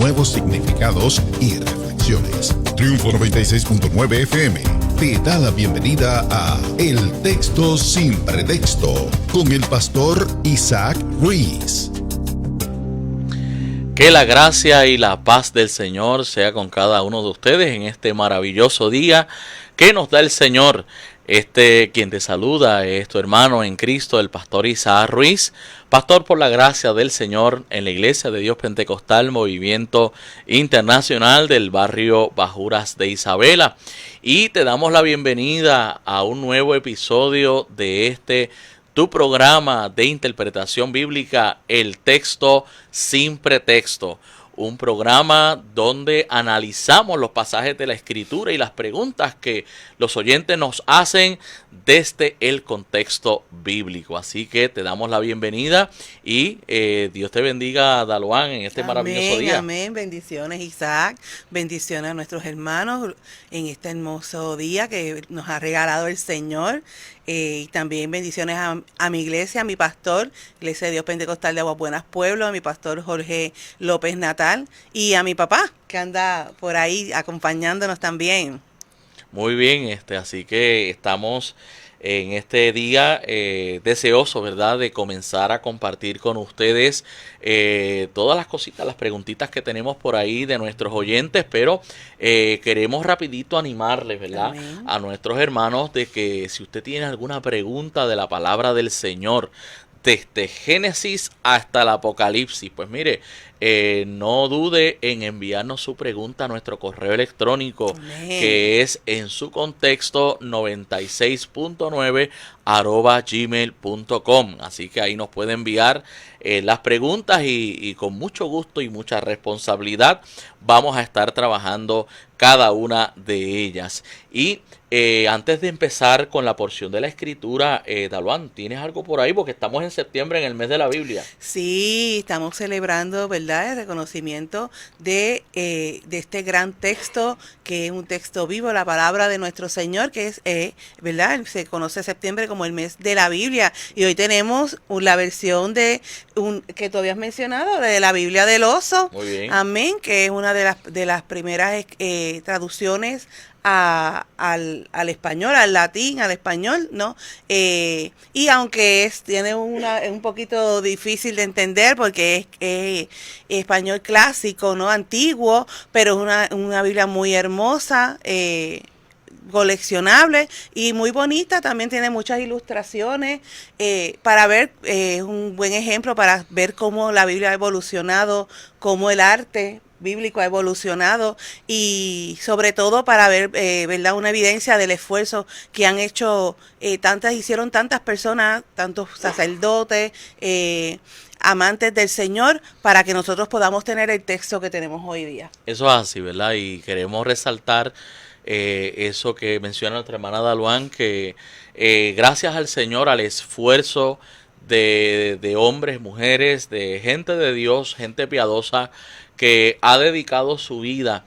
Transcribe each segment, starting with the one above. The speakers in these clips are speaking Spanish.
nuevos significados y reflexiones. Triunfo 96.9 FM te da la bienvenida a El Texto Sin Pretexto con el pastor Isaac Ruiz. Que la gracia y la paz del Señor sea con cada uno de ustedes en este maravilloso día que nos da el Señor. Quien te saluda es tu hermano en Cristo, el pastor Isaac Ruiz, pastor por la gracia del Señor en la Iglesia de Dios Pentecostal Movimiento Internacional del barrio Bajuras de Isabela. Y te damos la bienvenida a un nuevo episodio de tu programa de interpretación bíblica, El Texto Sin Pretexto. Un programa donde analizamos los pasajes de la Escritura y las preguntas que los oyentes nos hacen desde el contexto bíblico. Así que te damos la bienvenida y Dios te bendiga, Daluán, en este maravilloso día. Amén, bendiciones, Isaac, bendiciones a nuestros hermanos en este hermoso día que nos ha regalado el Señor. Y también bendiciones a mi iglesia, a mi pastor, Iglesia de Dios Pentecostal de Aguas Buenas Pueblo, a mi pastor Jorge López Natal y a mi papá que anda por ahí acompañándonos también. Muy bien, así que estamos en este día deseosos, ¿verdad?, de comenzar a compartir con ustedes todas las cositas, las preguntitas que tenemos por ahí de nuestros oyentes, pero queremos rapidito animarles, ¿verdad?, Amén, a nuestros hermanos de que si usted tiene alguna pregunta de la palabra del Señor, desde Génesis hasta el Apocalipsis, pues mire, no dude en enviarnos su pregunta a nuestro correo electrónico, amén, que es en su contexto 96.9 @gmail.com. Así que ahí nos puede enviar las preguntas y con mucho gusto y mucha responsabilidad vamos a estar trabajando cada una de ellas. Y antes de empezar con la porción de la Escritura, Daluán, ¿tienes algo por ahí? Porque estamos en septiembre, en el mes de la Biblia. Sí, estamos celebrando, ¿verdad?, el reconocimiento de este gran texto, que es un texto vivo, la palabra de nuestro Señor, que es, ¿verdad?, se conoce septiembre como el mes de la Biblia. Y hoy tenemos la versión que tú habías mencionado, de la Biblia del Oso. Muy bien. Amén, que es una de las primeras traducciones al español, al latín, al español, ¿no? Y aunque tiene un poquito difícil de entender porque es español clásico, ¿no?, antiguo, pero es una Biblia muy hermosa, coleccionable y muy bonita. También tiene muchas ilustraciones para ver, es un buen ejemplo para ver cómo la Biblia ha evolucionado, cómo el arte bíblico ha evolucionado y sobre todo para ver, ¿verdad?, una evidencia del esfuerzo que han hecho hicieron tantas personas, tantos sacerdotes, amantes del Señor, para que nosotros podamos tener el texto que tenemos hoy día. Eso es así, ¿verdad? Y queremos resaltar eso que menciona nuestra hermana Daluán, que gracias al Señor, al esfuerzo de hombres, mujeres, de gente de Dios, gente piadosa, que ha dedicado su vida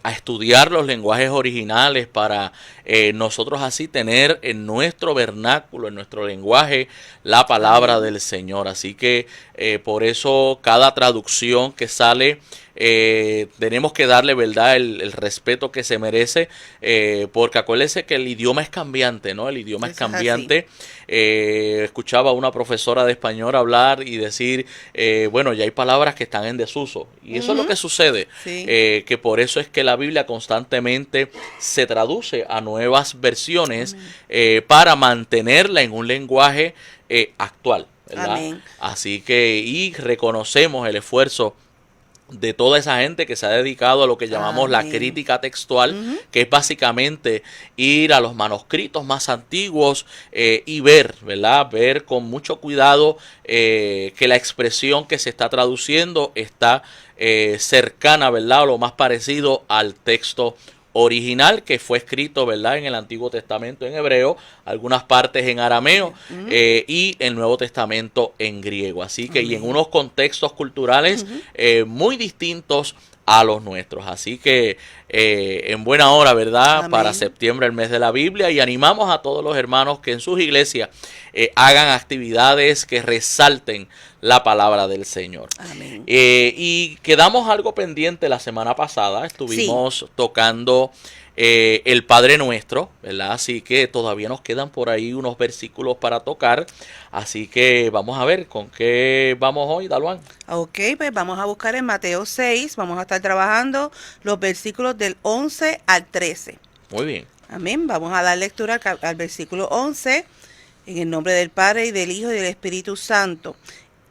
a estudiar los lenguajes originales para nosotros así tener en nuestro vernáculo, en nuestro lenguaje, la palabra del Señor. Así que por eso cada traducción que sale tenemos que darle, ¿verdad?, el respeto que se merece, porque acuérdese que el idioma es cambiante, ¿no? El idioma es cambiante. Escuchaba a una profesora de español hablar y decir, bueno, ya hay palabras que están en desuso. Y eso es lo que sucede, Sí. que por eso es que la Biblia constantemente se traduce a nuevas versiones para mantenerla en un lenguaje actual, ¿verdad? Amén. Así que, y reconocemos el esfuerzo de toda esa gente que se ha dedicado a lo que llamamos la crítica textual, que es básicamente ir a los manuscritos más antiguos y ver, ¿verdad?, ver con mucho cuidado que la expresión que se está traduciendo está cercana, ¿verdad?, o lo más parecido al texto original que fue escrito, ¿verdad?, en el Antiguo Testamento en hebreo, algunas partes en arameo y el Nuevo Testamento en griego. Así que y en unos contextos culturales muy distintos a los nuestros. Así que en buena hora, ¿verdad?, Amén. para septiembre, el mes de la Biblia, y animamos a todos los hermanos que en sus iglesias hagan actividades que resalten la palabra del Señor. Amén. Y quedamos algo pendiente la semana pasada, estuvimos tocando el Padre Nuestro, ¿verdad? Así que todavía nos quedan por ahí unos versículos para tocar, así que vamos a ver con qué vamos hoy, Daluán. Ok, pues vamos a buscar en Mateo 6, vamos a estar trabajando los versículos del 11 al 13. Muy bien. Amén, vamos a dar lectura al versículo 11, en el nombre del Padre, y del Hijo, y del Espíritu Santo.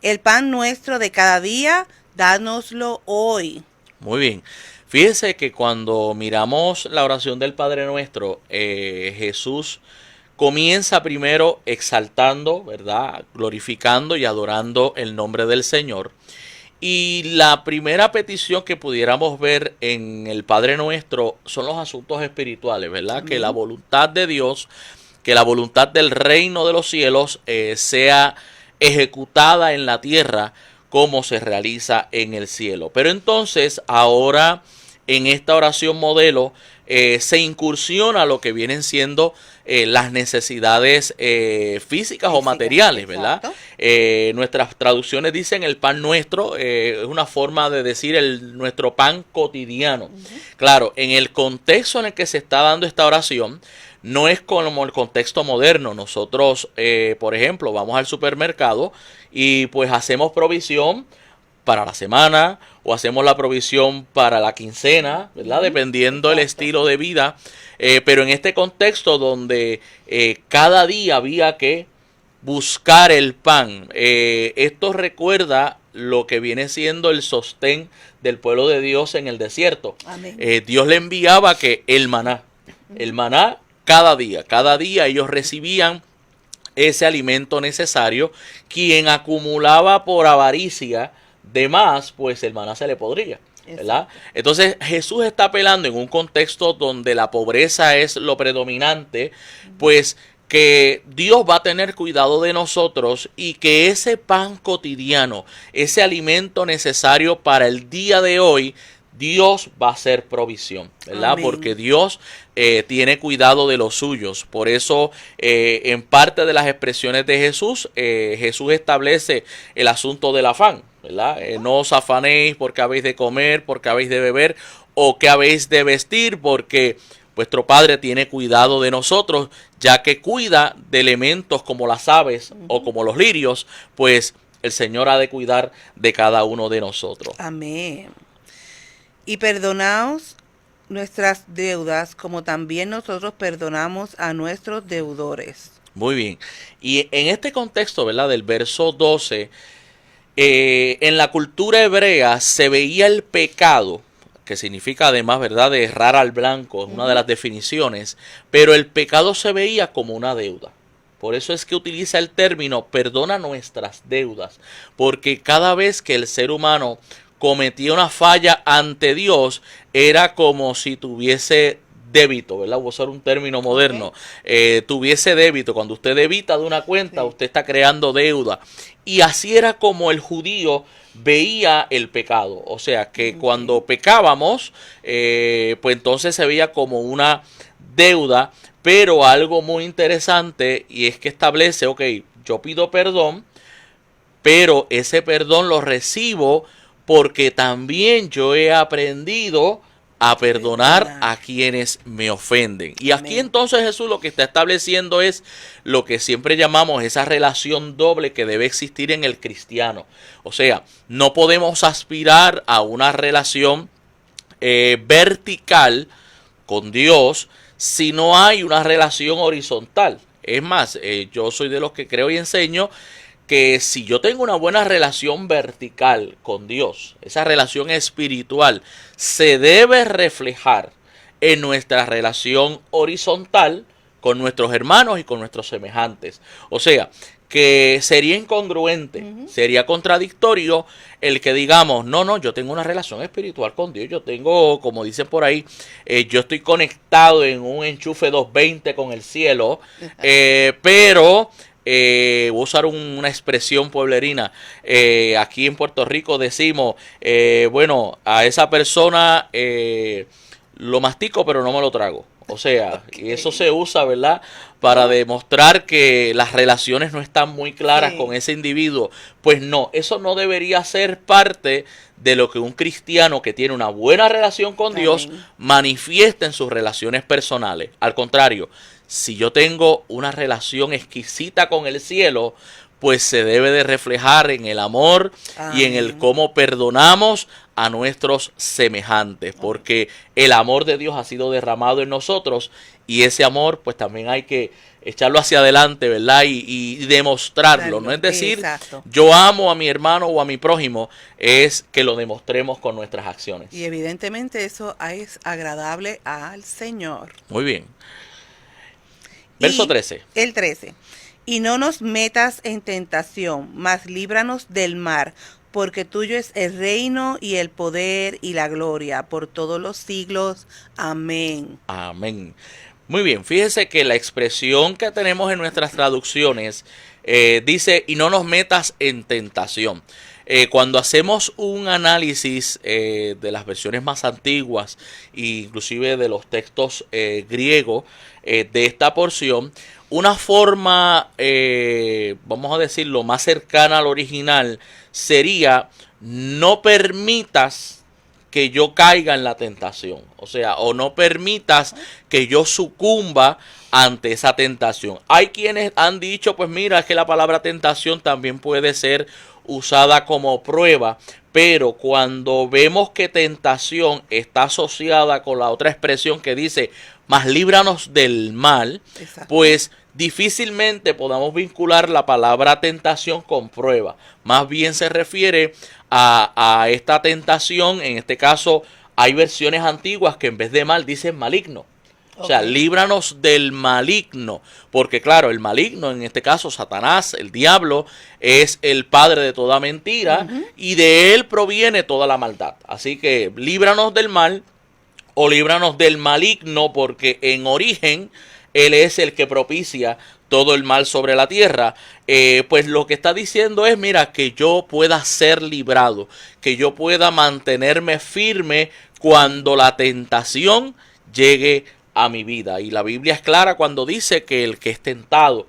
El pan nuestro de cada día, dánoslo hoy. Muy bien. Fíjese que cuando miramos la oración del Padre Nuestro, Jesús comienza primero exaltando, ¿verdad? Glorificando y adorando el nombre del Señor. Y la primera petición que pudiéramos ver en el Padre Nuestro son los asuntos espirituales, ¿verdad? Amén. Que la voluntad de Dios, que la voluntad del reino de los cielos sea ejecutada en la tierra como se realiza en el cielo. Pero entonces ahora en esta oración modelo se incursiona lo que vienen siendo las necesidades físicas o materiales, ¿verdad? Nuestras traducciones dicen el pan nuestro, es una forma de decir nuestro pan cotidiano. Claro, en el contexto en el que se está dando esta oración, no es como el contexto moderno. Nosotros, por ejemplo, vamos al supermercado y pues hacemos provisión para la semana o hacemos la provisión para la quincena, ¿verdad? Dependiendo del estilo de vida. Pero en este contexto donde cada día había que buscar el pan, esto recuerda lo que viene siendo el sostén del pueblo de Dios en el desierto. Dios le enviaba que el maná cada día ellos recibían ese alimento necesario. Quien acumulaba por avaricia de más, pues el maná se le podría, ¿verdad? Entonces Jesús está apelando en un contexto donde la pobreza es lo predominante, pues que Dios va a tener cuidado de nosotros y que ese pan cotidiano, ese alimento necesario para el día de hoy, Dios va a hacer provisión, ¿verdad? Amén. Porque Dios tiene cuidado de los suyos. Por eso, en parte de las expresiones de Jesús, Jesús establece el asunto del afán, ¿verdad? No os afanéis porque habéis de comer, porque habéis de beber o que habéis de vestir, porque vuestro Padre tiene cuidado de nosotros, ya que cuida de elementos como las aves o como los lirios, pues el Señor ha de cuidar de cada uno de nosotros. Amén. Y perdonaos nuestras deudas, como también nosotros perdonamos a nuestros deudores. Muy bien. Y en este contexto, ¿verdad? Del verso 12, en la cultura hebrea se veía el pecado, que significa además, ¿verdad?, de errar al blanco, es una de las definiciones, pero el pecado se veía como una deuda. Por eso es que utiliza el término perdona nuestras deudas, porque cada vez que el ser humano cometía una falla ante Dios, era como si tuviese débito, ¿verdad? Voy a usar un término moderno. Tuviese débito. Cuando usted debita de una cuenta, usted está creando deuda. Y así era como el judío veía el pecado. O sea, que cuando pecábamos, pues entonces se veía como una deuda. Pero algo muy interesante, y es que establece, ok, yo pido perdón, pero ese perdón lo recibo porque también yo he aprendido a perdonar a quienes me ofenden. Y aquí entonces Jesús lo que está estableciendo es lo que siempre llamamos esa relación doble que debe existir en el cristiano. O sea, no podemos aspirar a una relación vertical con Dios si no hay una relación horizontal. Es más, yo soy de los que creo y enseño que si yo tengo una buena relación vertical con Dios, esa relación espiritual se debe reflejar en nuestra relación horizontal con nuestros hermanos y con nuestros semejantes. O sea, que sería incongruente, sería contradictorio el que digamos, no, yo tengo una relación espiritual con Dios, yo tengo, como dicen por ahí, yo estoy conectado en un enchufe 220 con el cielo, pero voy a usar una expresión pueblerina, aquí en Puerto Rico decimos, bueno, a esa persona lo mastico pero no me lo trago. O sea, y eso se usa, ¿verdad? Para demostrar que las relaciones no están muy claras con ese individuo. Pues no, eso no debería ser parte de lo que un cristiano que tiene una buena relación con Dios manifiesta en sus relaciones personales. Al contrario, si yo tengo una relación exquisita con el cielo, pues se debe de reflejar en el amor y en el cómo perdonamos a nuestros semejantes, porque el amor de Dios ha sido derramado en nosotros y ese amor pues también hay que echarlo hacia adelante, ¿verdad? Y demostrarlo, no es decir, yo amo a mi hermano o a mi prójimo, es que lo demostremos con nuestras acciones. Y evidentemente eso es agradable al Señor. Muy bien. Verso 13. El 13. Y no nos metas en tentación, mas líbranos del mal, porque tuyo es el reino y el poder y la gloria por todos los siglos. Amén. Amén. Muy bien, fíjese que la expresión que tenemos en nuestras traducciones dice, y no nos metas en tentación. Cuando hacemos un análisis de las versiones más antiguas, inclusive de los textos griegos de esta porción, una forma, vamos a decirlo, más cercana al original sería, no permitas que yo caiga en la tentación. O sea, o no permitas que yo sucumba ante esa tentación. Hay quienes han dicho, pues mira, es que la palabra tentación también puede ser usada como prueba, pero cuando vemos que tentación está asociada con la otra expresión que dice, mas líbranos del mal, pues difícilmente podamos vincular la palabra tentación con prueba. Más bien se refiere a esta tentación. En este caso hay versiones antiguas que en vez de mal dicen maligno. O sea, líbranos del maligno, porque claro, el maligno, en este caso Satanás, el diablo, es el padre de toda mentira y de él proviene toda la maldad. Así que líbranos del mal o líbranos del maligno, porque en origen él es el que propicia todo el mal sobre la tierra. Pues lo que está diciendo es, mira, que yo pueda ser librado, que yo pueda mantenerme firme cuando la tentación llegue a mi vida. Y la Biblia es clara cuando dice que el que es tentado,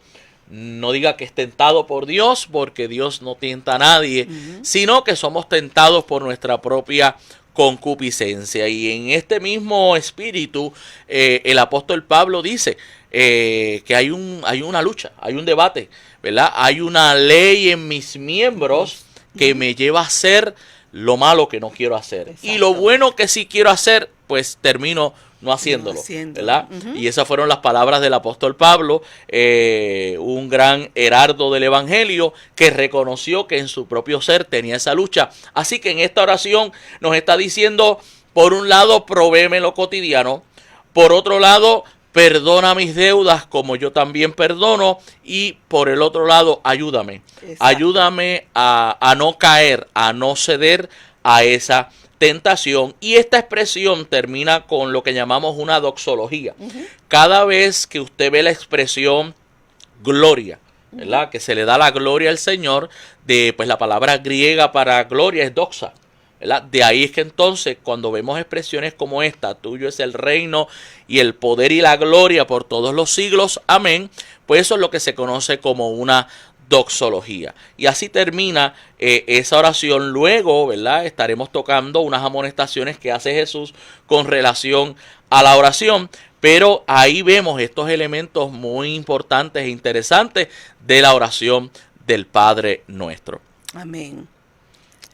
no diga que es tentado por Dios, porque Dios no tienta a nadie, sino que somos tentados por nuestra propia concupiscencia. Y en este mismo espíritu, el apóstol Pablo dice que hay una lucha, hay un debate, ¿verdad? Hay una ley en mis miembros que me lleva a hacer lo malo que no quiero hacer. Exacto. Y lo bueno que sí quiero hacer, pues termino no haciéndolo, ¿verdad? Y esas fueron las palabras del apóstol Pablo, un gran heraldo del evangelio que reconoció que en su propio ser tenía esa lucha. Así que en esta oración nos está diciendo, por un lado, provéeme lo cotidiano, por otro lado, perdona mis deudas como yo también perdono, y por el otro lado, ayúdame. Exacto. Ayúdame a no caer, a no ceder a esa tentación. Y esta expresión termina con lo que llamamos una doxología. Cada vez que usted ve la expresión gloria, ¿verdad? Que se le da la gloria al Señor, pues la palabra griega para gloria es doxa, ¿verdad? De ahí es que entonces cuando vemos expresiones como esta, tuyo es el reino y el poder y la gloria por todos los siglos, amén, pues eso es lo que se conoce como una doxología. Y así termina esa oración. Luego, ¿verdad?, estaremos tocando unas amonestaciones que hace Jesús con relación a la oración, pero ahí vemos estos elementos muy importantes e interesantes de la oración del Padre Nuestro. Amén.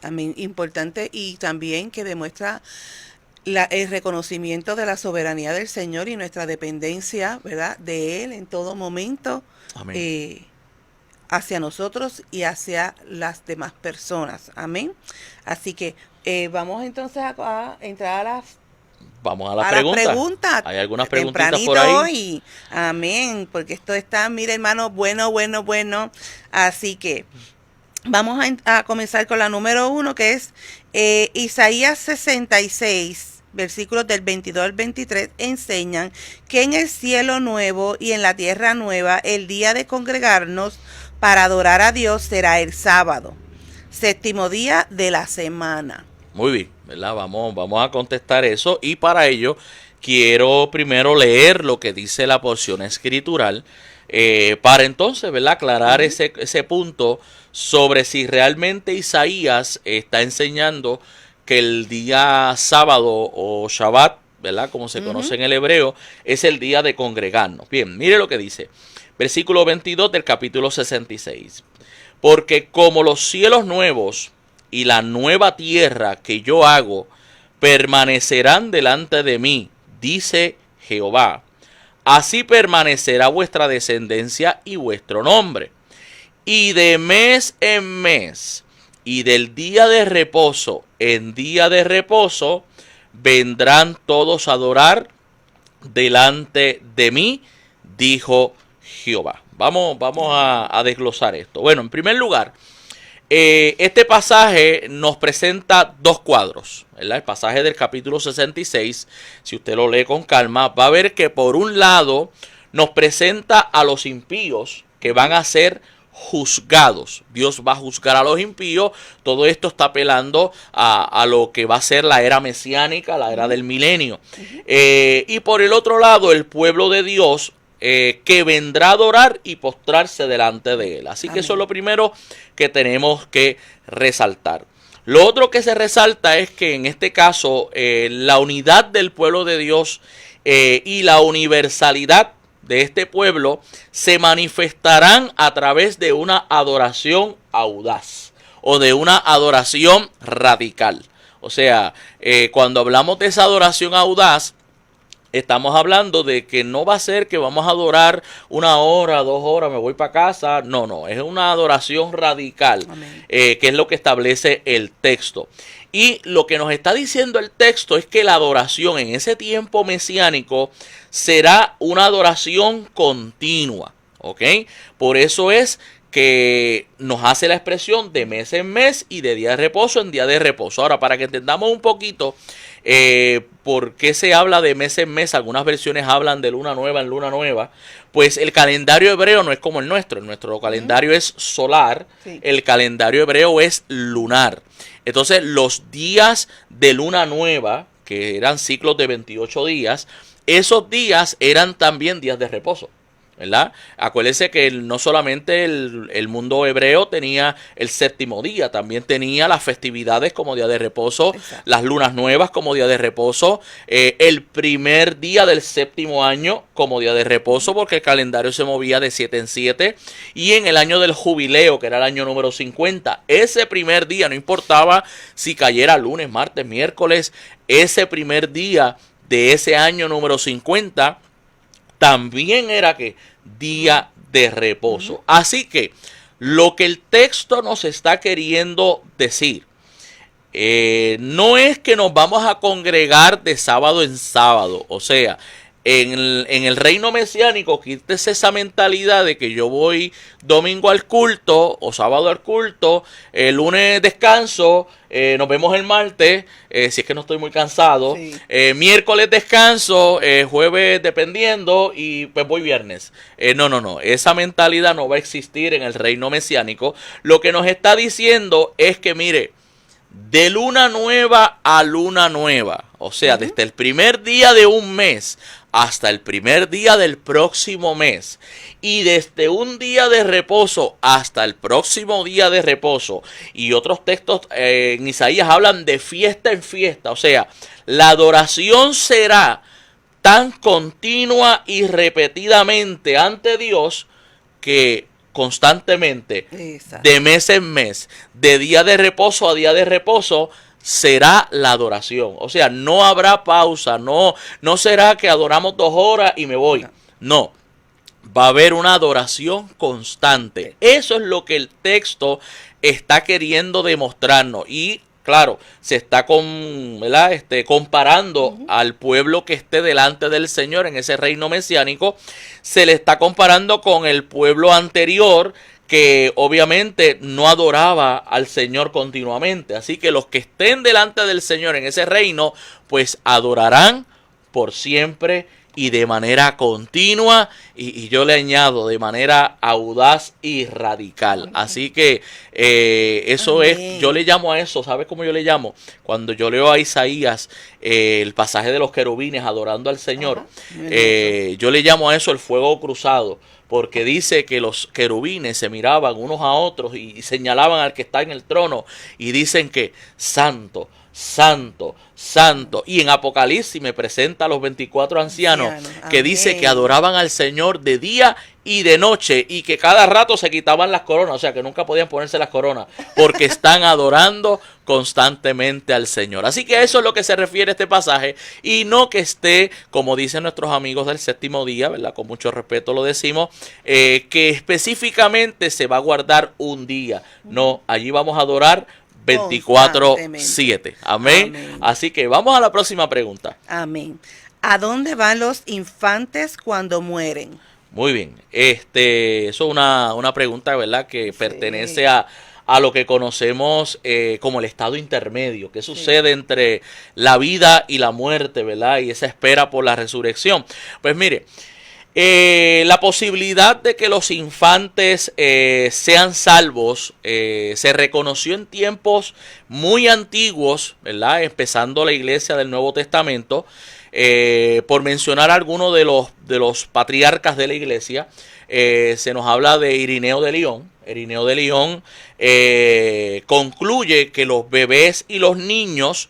Amén. Importante, y también que demuestra el reconocimiento de la soberanía del Señor y nuestra dependencia, ¿verdad?, de Él en todo momento. Amén. Hacia nosotros y hacia las demás personas. Amén. Así que vamos entonces a entrar a las preguntas. Hay algunas preguntitas por ahí. Hoy. Amén. Porque esto está, mire hermano, bueno. Así que vamos a comenzar con la número 1, que es Isaías 66. Versículos del 22 al 23 enseñan que en el cielo nuevo y en la tierra nueva el día de congregarnos para adorar a Dios será el sábado, séptimo día de la semana. Muy bien, ¿verdad? Vamos a contestar eso, y para ello quiero primero leer lo que dice la porción escritural para entonces, ¿verdad?, aclarar ese punto sobre si realmente Isaías está enseñando que el día sábado o Shabbat, ¿verdad?, como se conoce en el hebreo, es el día de congregarnos. Bien, mire lo que dice. Versículo 22 del capítulo 66. Porque como los cielos nuevos y la nueva tierra que yo hago permanecerán delante de mí, dice Jehová, así permanecerá vuestra descendencia y vuestro nombre. Y de mes en mes, y del día de reposo en día de reposo, vendrán todos a adorar delante de mí, dijo Jehová. Vamos a desglosar esto. Bueno, en primer lugar, este pasaje nos presenta dos cuadros, ¿verdad? El pasaje del capítulo 66, si usted lo lee con calma, va a ver que por un lado nos presenta a los impíos que van a ser juzgados. Dios va a juzgar a los impíos. Todo esto está apelando a lo que va a ser la era mesiánica, la era del milenio. Y por el otro lado, el pueblo de Dios que vendrá a adorar y postrarse delante de él. Así que eso es lo primero que tenemos que resaltar. Lo otro que se resalta es que en este caso la unidad del pueblo de Dios y la universalidad de este pueblo se manifestarán a través de una adoración audaz o de una adoración radical. O sea, cuando hablamos de esa adoración audaz, estamos hablando de que no va a ser que vamos a adorar 1 hora, 2 horas, me voy para casa. No, es una adoración radical, que es lo que establece el texto. Y lo que nos está diciendo el texto es que la adoración en ese tiempo mesiánico será una adoración continua, ¿ok? Por eso es que nos hace la expresión de mes en mes y de día de reposo en día de reposo. Ahora, para que entendamos un poquito por qué se habla de mes en mes, algunas versiones hablan de luna nueva en luna nueva, pues el calendario hebreo no es como el nuestro calendario es solar, el calendario hebreo es lunar. Entonces los días de luna nueva, que eran ciclos de 28 días, esos días eran también días de reposo, ¿verdad? Acuérdense que no solamente el mundo hebreo tenía el séptimo día, también tenía las festividades como día de reposo, las lunas nuevas como día de reposo, el primer día del séptimo año como día de reposo, porque el calendario se movía de 7 en 7, y en el año del jubileo, que era el año número 50, ese primer día, no importaba si cayera lunes, martes, miércoles, ese primer día de ese año número 50 también era que día de reposo. Así que lo que el texto nos está queriendo decir no es que nos vamos a congregar de sábado en sábado. O sea, en el reino mesiánico, quítese esa mentalidad de que yo voy domingo al culto o sábado al culto, el lunes descanso, nos vemos el martes, si es que no estoy muy cansado, miércoles descanso, jueves dependiendo, y pues voy viernes. No, esa mentalidad no va a existir en el reino mesiánico. Lo que nos está diciendo es que, mire, de luna nueva a luna nueva, o sea, desde el primer día de un mes hasta el primer día del próximo mes, y desde un día de reposo hasta el próximo día de reposo, y otros textos en Isaías hablan de fiesta en fiesta. O sea, la adoración será tan continua y repetidamente ante Dios que constantemente, de mes en mes, de día de reposo a día de reposo, será la adoración. O sea, no habrá pausa, no será que adoramos 2 horas y me voy. No, va a haber una adoración constante. Eso es lo que el texto está queriendo demostrarnos. Y claro, se está comparando al pueblo que esté delante del Señor en ese reino mesiánico. Se le está comparando con el pueblo anterior, que obviamente no adoraba al Señor continuamente. Así que los que estén delante del Señor en ese reino, pues adorarán por siempre y de manera continua, y yo le añado de manera audaz y radical. Así que eso es, yo le llamo a eso, ¿sabes cómo yo le llamo? Cuando yo leo a Isaías el pasaje de los querubines adorando al Señor, yo le llamo a eso el fuego cruzado, porque dice que los querubines se miraban unos a otros y señalaban al que está en el trono y dicen que santo, santo, santo. Y en Apocalipsis me presenta a los 24 ancianos que dice que adoraban al Señor de día y de noche y que cada rato se quitaban las coronas, o sea que nunca podían ponerse las coronas porque están adorando constantemente al Señor. Así que a eso es lo que se refiere este pasaje, y no que esté, como dicen nuestros amigos del séptimo día, ¿verdad? Con mucho respeto lo decimos, que específicamente se va a guardar un día. No, allí vamos a adorar 24/7. Amén. Amén. Así que vamos a la próxima pregunta. Amén. ¿A dónde van los infantes cuando mueren? Muy bien. Eso es una pregunta, ¿verdad? Que pertenece a lo que conocemos como el estado intermedio. ¿Qué sucede entre la vida y la muerte, ¿verdad? Y esa espera por la resurrección. Pues mire, la posibilidad de que los infantes sean salvos se reconoció en tiempos muy antiguos, ¿verdad? Empezando la iglesia del Nuevo Testamento, por mencionar algunos de los patriarcas de la iglesia. Se nos habla de Irineo de Lyon. Irineo de Lyon concluye que los bebés y los niños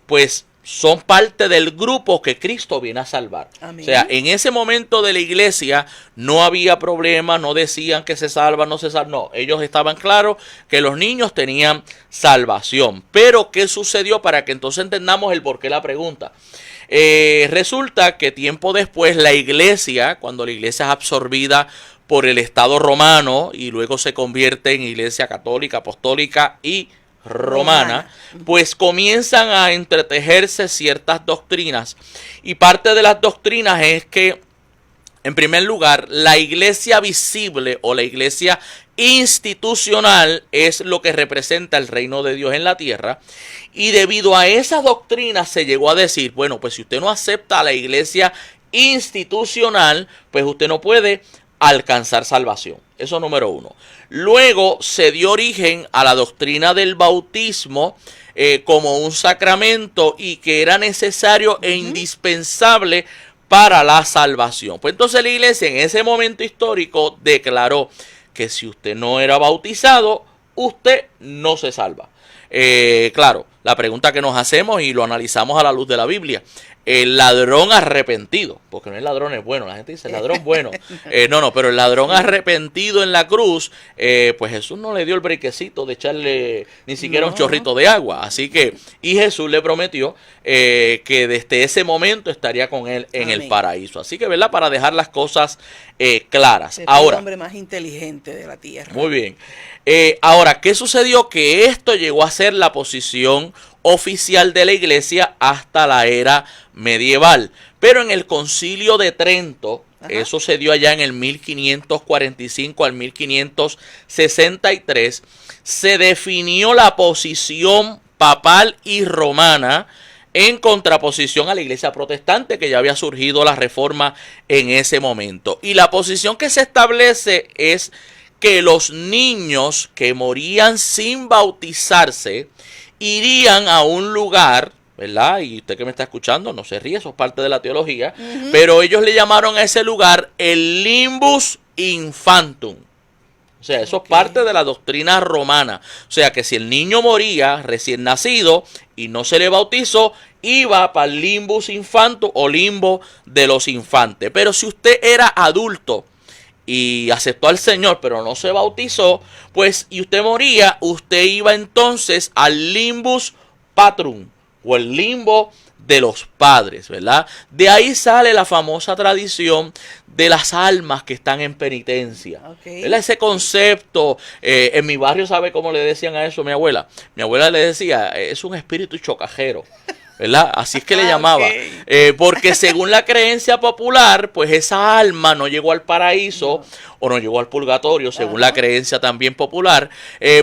pues son parte del grupo que Cristo viene a salvar. Amén. O sea, en ese momento de la iglesia no había problema, no decían que se salvan, no se salvan. No, ellos estaban claros que los niños tenían salvación. Pero, ¿qué sucedió? Para que entonces entendamos el porqué la pregunta. Resulta que tiempo después la iglesia, cuando la iglesia es absorbida por el Estado romano y luego se convierte en iglesia católica, apostólica y romana, pues comienzan a entretejerse ciertas doctrinas, y parte de las doctrinas es que, en primer lugar, la iglesia visible o la iglesia institucional es lo que representa el reino de Dios en la tierra, y debido a esa doctrina se llegó a decir, bueno, pues si usted no acepta a la iglesia institucional, pues usted no puede alcanzar salvación. Eso número uno. Luego se dio origen a la doctrina del bautismo como un sacramento y que era necesario e indispensable para la salvación. Pues entonces la iglesia en ese momento histórico declaró que si usted no era bautizado, usted no se salva. Claro, la pregunta que nos hacemos y lo analizamos a la luz de la Biblia: el ladrón arrepentido, porque no el ladrón es bueno, la gente dice el ladrón bueno, pero el ladrón arrepentido en la cruz, pues Jesús no le dio el brequecito de echarle ni siquiera un chorrito de agua, así que, y Jesús le prometió que desde ese momento estaría con él en el paraíso, así que, ¿verdad? Para dejar las cosas claras. Ahora, el hombre más inteligente de la tierra. Muy bien. Ahora, ¿qué sucedió? Que esto llegó a ser la posición oficial de la iglesia hasta la era medieval. Pero en el Concilio de Trento, eso se dio allá en el 1545 al 1563, se definió la posición papal y romana en contraposición a la iglesia protestante, que ya había surgido la reforma en ese momento. Y la posición que se establece es que los niños que morían sin bautizarse irían a un lugar, ¿verdad? Y usted que me está escuchando, no se ríe, eso es parte de la teología, pero ellos le llamaron a ese lugar el limbus infantum. O sea, eso es parte de la doctrina romana. O sea, que si el niño moría recién nacido y no se le bautizó, iba para el limbus infantum o limbo de los infantes. Pero si usted era adulto y aceptó al Señor, pero no se bautizó, pues, y usted moría, usted iba entonces al limbus patrum, o el limbo de los padres, ¿verdad? De ahí sale la famosa tradición de las almas que están en penitencia. ¿Verdad? Ese concepto, en mi barrio, ¿sabe cómo le decían a eso a mi abuela? Mi abuela le decía, es un espíritu chocajero. ¿verdad? Así es que le llamaba. Porque según la creencia popular, pues esa alma no llegó al paraíso o no llegó al purgatorio, según la creencia también popular.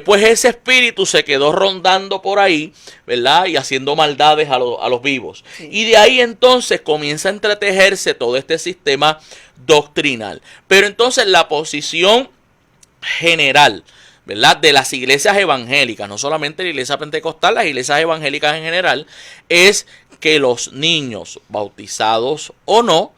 Pues ese espíritu se quedó rondando por ahí, ¿verdad? Y haciendo maldades a los vivos. Sí. Y de ahí entonces comienza a entretejerse todo este sistema doctrinal. Pero entonces la posición general, ¿verdad?, de las iglesias evangélicas, no solamente la iglesia pentecostal, las iglesias evangélicas en general, es que los niños, bautizados o no,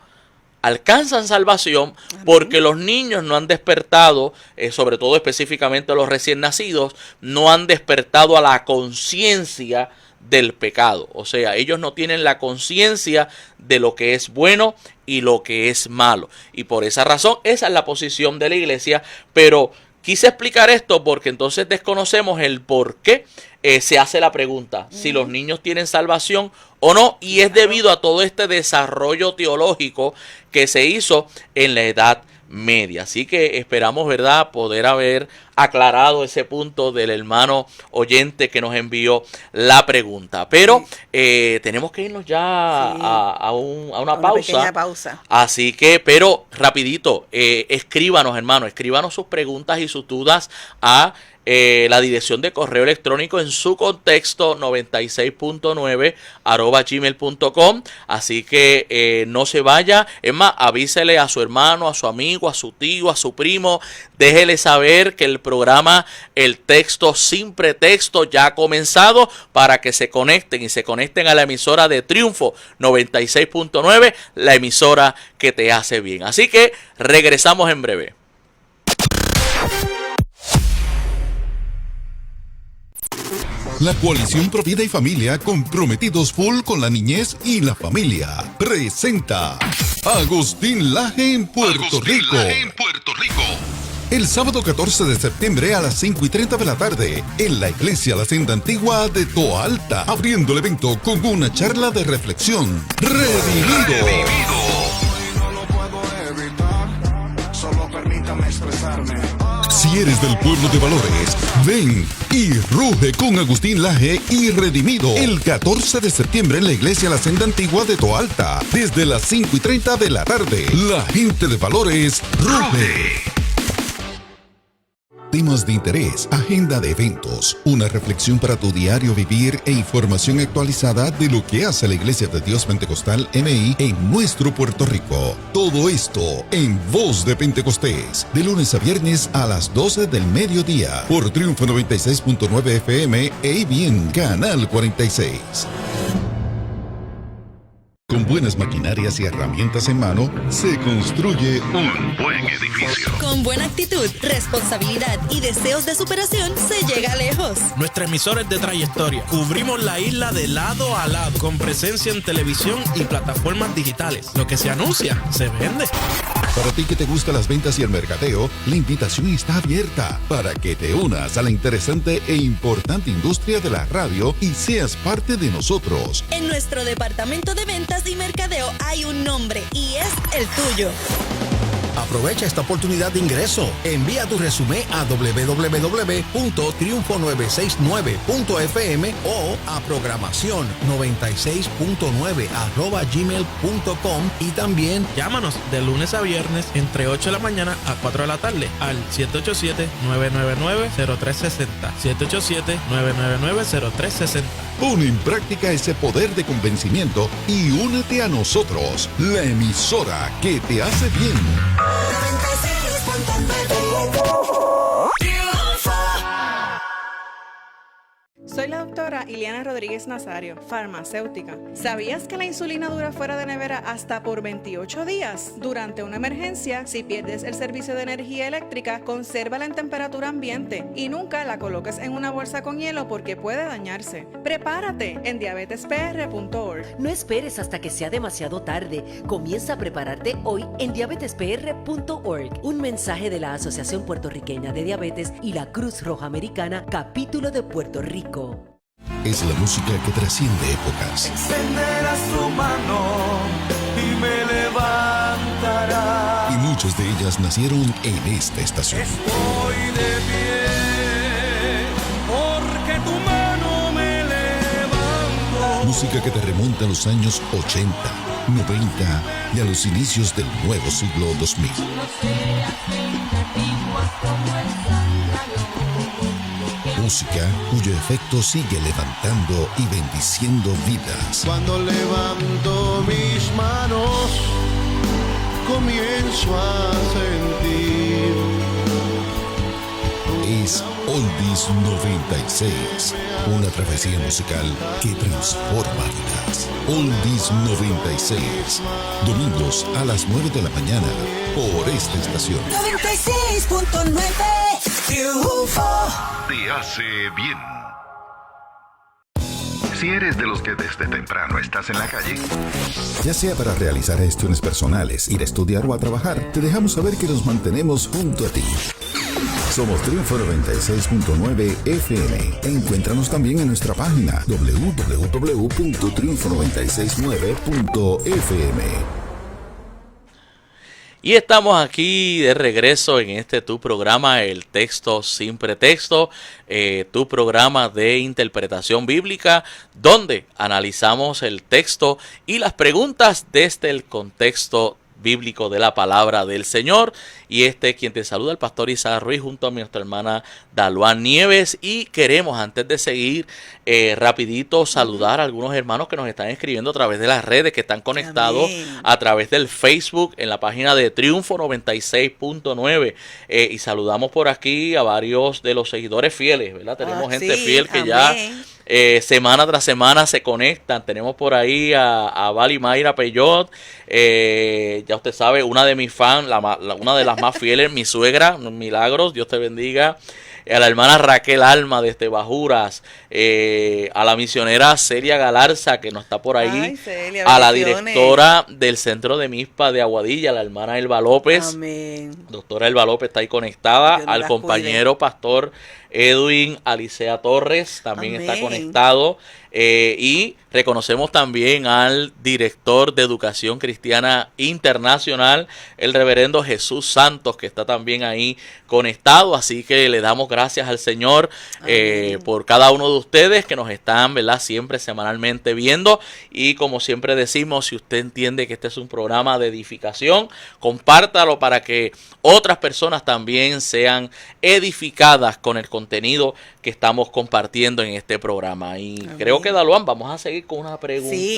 alcanzan salvación porque los niños no han despertado, sobre todo específicamente los recién nacidos, no han despertado a la conciencia del pecado. O sea, ellos no tienen la conciencia de lo que es bueno y lo que es malo. Y por esa razón, esa es la posición de la iglesia, pero quise explicar esto porque entonces desconocemos el por qué se hace la pregunta, si los niños tienen salvación o no, y es debido a todo este desarrollo teológico que se hizo en la Edad Media. Así que esperamos, ¿verdad?, poder haber aclarado ese punto del hermano oyente que nos envió la pregunta. Pero tenemos que irnos ya a una pausa. Pequeña pausa. Así que, pero rapidito, escríbanos, hermano, escríbanos sus preguntas y sus dudas a la dirección de correo electrónico en su contexto 96.9 @gmail.com. Así que no se vaya. Es más, avísele a su hermano, a su amigo, a su tío, a su primo. Déjele saber que el programa El Texto Sin Pretexto ya ha comenzado, para que se conecten a la emisora de Triunfo 96.9, la emisora que te hace bien. Así que regresamos en breve. La coalición Provida y Familia, comprometidos full con la niñez y la familia, presenta Agustín Laje en Puerto Rico. El sábado 14 de septiembre a las 5:30 de la tarde, en la Iglesia La Senda Antigua de Toa Alta, abriendo el evento con una charla de reflexión. Redimido. No lo puedo evitar, solo permítame expresarme. Si eres del pueblo de Valores, ven y ruge con Agustín Laje y Redimido el 14 de septiembre en la Iglesia La Senda Antigua de Toa Alta, desde las 5:30 de la tarde. La gente de Valores ruge. Temas de interés, agenda de eventos, una reflexión para tu diario vivir e información actualizada de lo que hace la Iglesia de Dios Pentecostal MI en nuestro Puerto Rico. Todo esto en Voz de Pentecostés, de lunes a viernes a las 12 del mediodía, por Triunfo 96.9 FM e IBM Canal 46. Con buenas maquinarias y herramientas en mano, se construye un buen edificio. Con buena actitud, responsabilidad y deseos de superación, se llega lejos. Nuestra emisora es de trayectoria. Cubrimos la isla de lado a lado, con presencia en televisión y plataformas digitales. Lo que se anuncia, se vende. Para ti que te gustan las ventas y el mercadeo, la invitación está abierta para que te unas a la interesante e importante industria de la radio y seas parte de nosotros. En nuestro departamento de ventas y mercadeo hay un nombre y es el tuyo. Aprovecha esta oportunidad de ingreso. Envía tu resumen a www.triunfo969.fm o a programación 96.9 @gmail.com, y también llámanos de lunes a viernes entre 8 de la mañana a 4 de la tarde al 787-999-0360. 787-999-0360. Pon en práctica ese poder de convencimiento y únete a nosotros, la emisora que te hace bien. Soy la doctora Ileana Rodríguez Nazario, farmacéutica. ¿Sabías que la insulina dura fuera de nevera hasta por 28 días? Durante una emergencia, si pierdes el servicio de energía eléctrica, consérvala en temperatura ambiente y nunca la coloques en una bolsa con hielo porque puede dañarse. Prepárate en diabetespr.org. No esperes hasta que sea demasiado tarde. Comienza a prepararte hoy en diabetespr.org. Un mensaje de la Asociación Puertorriqueña de Diabetes y la Cruz Roja Americana, capítulo de Puerto Rico. Es la música que trasciende épocas. Extenderá su mano y me levantará. Y muchas de ellas nacieron en esta estación. Estoy de pie porque tu mano me levantó. Música que te remonta a los años 80, 90 y a los inicios del nuevo siglo 2000. Música cuyo efecto sigue levantando y bendiciendo vidas. Cuando levanto mis manos, comienzo a sentir. Es Oldies 96, una travesía musical que transforma vidas. Oldies 96, domingos a las 9 de la mañana por esta estación. 96.9 Triunfo. Te hace bien. Si eres de los que desde temprano estás en la calle, ya sea para realizar gestiones personales, ir a estudiar o a trabajar, te dejamos saber que nos mantenemos junto a ti. Somos Triunfo 96.9 FM. Encuéntranos también en nuestra página www.triunfo969.fm. Y estamos aquí de regreso en tu programa, El Texto Sin Pretexto, tu programa de interpretación bíblica, donde analizamos el texto y las preguntas desde el contexto bíblico de la palabra del Señor. Y quien te saluda, el pastor Isaac Ruiz, junto a nuestra hermana Daluán Nieves. Y queremos, antes de seguir, rapidito saludar a algunos hermanos que nos están escribiendo a través de las redes, que están conectados a través del Facebook, en la página de Triunfo 96.9. Y saludamos por aquí a varios de los seguidores fieles, ¿verdad? Tenemos gente fiel que ya semana tras semana se conectan. Tenemos por ahí a Vali Mayra Peyot, ya usted sabe, una de mis fans, una de las más fieles, mi suegra, Milagros, Dios te bendiga. A la hermana Raquel Alma desde Bajuras, a la misionera Celia Galarza, que no está por ahí. Ay, Celia, a la directora del Centro de Mispa de Aguadilla, la hermana Elba López. Amén. Doctora Elba López está ahí conectada. Dios nos al las compañero pastor Edwin Alicea Torres también está conectado. Y reconocemos también al director de Educación Cristiana Internacional, el reverendo Jesús Santos, que está también ahí conectado. Así que le damos gracias al Señor por cada uno de ustedes que nos están, ¿verdad?, siempre semanalmente viendo. Y como siempre decimos, si usted entiende que este es un programa de edificación, compártalo para que otras personas también sean edificadas con el contenido que estamos compartiendo en este programa. Y creo que, Daluán, vamos a seguir con una pregunta. Sí.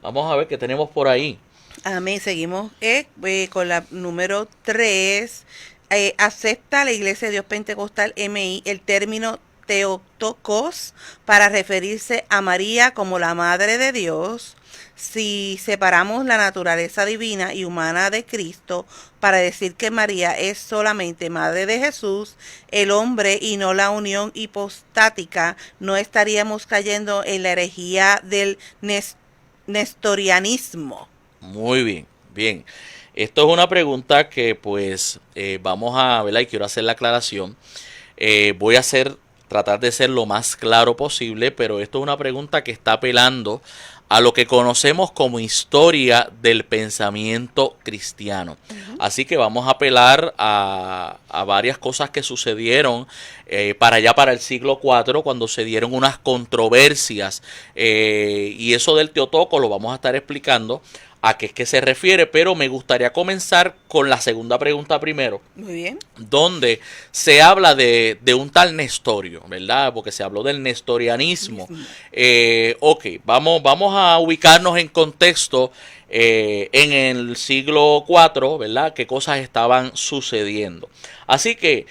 Vamos a ver qué tenemos por ahí. Amén. Seguimos con la número 3. ¿Acepta la Iglesia de Dios Pentecostal MI el término Theotokos para referirse a María como la Madre de Dios? Si separamos la naturaleza divina y humana de Cristo para decir que María es solamente Madre de Jesús, el hombre, y no la unión hipostática, ¿no estaríamos cayendo en la herejía del nestorianismo? Muy bien, bien. Esto es una pregunta que pues vamos a verla y quiero hacer la aclaración. Voy a tratar de ser lo más claro posible, pero esto es una pregunta que está apelando a lo que conocemos como historia del pensamiento cristiano. Así que vamos a apelar a varias cosas que sucedieron para el siglo IV, cuando se dieron unas controversias, y eso del Teotocos lo vamos a estar explicando a qué es que se refiere, pero me gustaría comenzar con la segunda pregunta primero. Muy bien. Donde se habla de un tal Nestorio, ¿verdad? Porque se habló del nestorianismo. Vamos a ubicarnos en contexto en el siglo IV, ¿verdad? ¿Qué cosas estaban sucediendo? Así que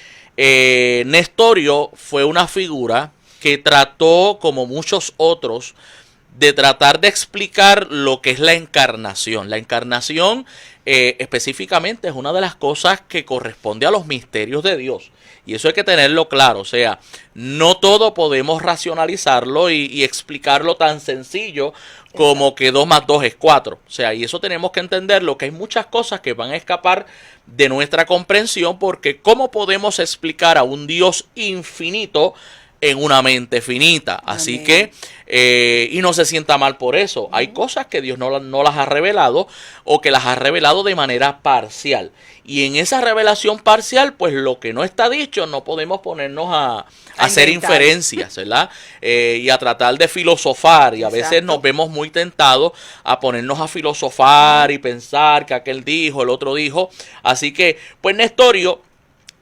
Nestorio fue una figura que trató, como muchos otros, de tratar de explicar lo que es la encarnación. La encarnación específicamente es una de las cosas que corresponde a los misterios de Dios. Y eso hay que tenerlo claro. O sea, no todo podemos racionalizarlo y explicarlo tan sencillo como que 2 más 2 es 4. O sea, y eso tenemos que entenderlo, que hay muchas cosas que van a escapar de nuestra comprensión, porque ¿cómo podemos explicar a un Dios infinito en una mente finita. Así Amén. que, y no se sienta mal por eso. Hay cosas que Dios no las ha revelado o que las ha revelado de manera parcial. Y en esa revelación parcial, pues lo que no está dicho, no podemos ponernos a hacer inventar. inferencias, ¿verdad? Y a tratar de filosofar. Y a veces Exacto. nos vemos muy tentados a ponernos a filosofar y pensar que aquel dijo, el otro dijo. Así que, pues Nestorio